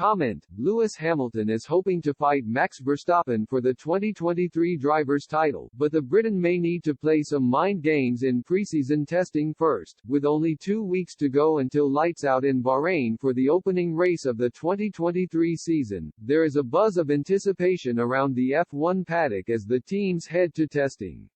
Comment: Lewis Hamilton is hoping to fight Max Verstappen for the 2023 driver's title, but the Briton may need to play some mind games in preseason testing first. With only 2 weeks to go until lights out in Bahrain for the opening race of the 2023 season, there is a buzz of anticipation around the F1 paddock as the teams head to testing.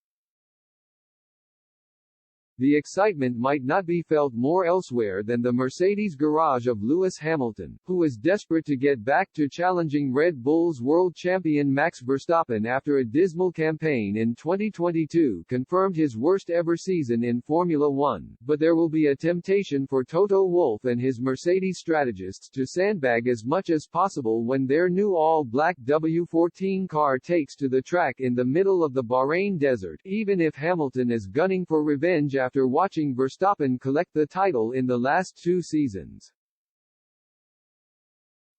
The excitement might not be felt more elsewhere than the Mercedes garage of Lewis Hamilton, who is desperate to get back to challenging Red Bull's world champion Max Verstappen after a dismal campaign in 2022 confirmed his worst-ever season in Formula One, but there will be a temptation for Toto Wolff and his Mercedes strategists to sandbag as much as possible when their new all-black W14 car takes to the track in the middle of the Bahrain desert, even if Hamilton is gunning for revenge after watching Verstappen collect the title in the last 2 seasons.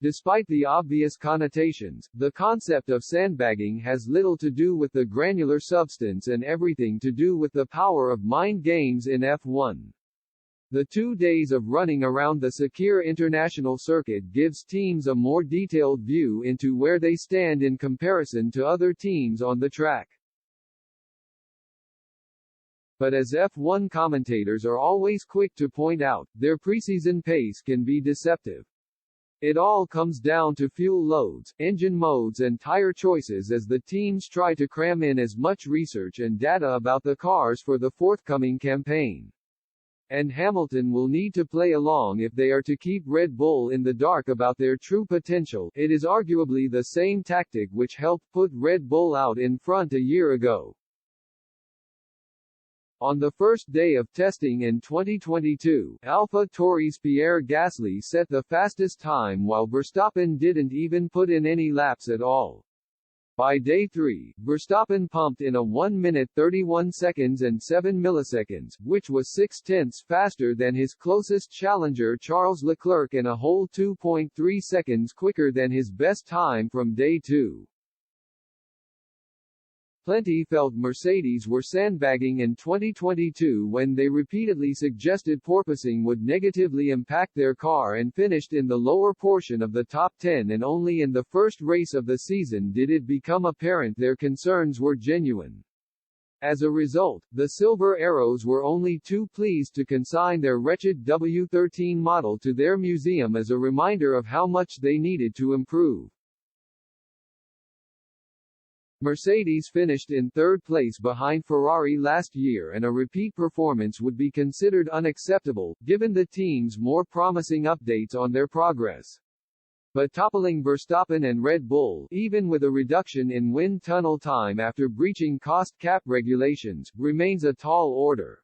Despite the obvious connotations, the concept of sandbagging has little to do with the granular substance and everything to do with the power of mind games in F1. The 2 days of running around the Sakir International Circuit gives teams a more detailed view into where they stand in comparison to other teams on the track. But as F1 commentators are always quick to point out, their preseason pace can be deceptive. It all comes down to fuel loads, engine modes and tire choices as the teams try to cram in as much research and data about the cars for the forthcoming campaign. And Hamilton will need to play along if they are to keep Red Bull in the dark about their true potential. It is arguably the same tactic which helped put Red Bull out in front a year ago. On the first day of testing in 2022, AlphaTauri's Pierre Gasly set the fastest time while Verstappen didn't even put in any laps at all. By day 3, Verstappen pumped in a 1 minute 31 seconds and 7 milliseconds, which was 0.6 faster than his closest challenger Charles Leclerc and a whole 2.3 seconds quicker than his best time from day 2. Plenty felt Mercedes were sandbagging in 2022 when they repeatedly suggested porpoising would negatively impact their car and finished in the lower portion of the top 10, and only in the first race of the season did it become apparent their concerns were genuine. As a result, the Silver Arrows were only too pleased to consign their wretched W13 model to their museum as a reminder of how much they needed to improve. Mercedes finished in 3rd place behind Ferrari last year, and a repeat performance would be considered unacceptable, given the team's more promising updates on their progress. But toppling Verstappen and Red Bull, even with a reduction in wind tunnel time after breaching cost cap regulations, remains a tall order.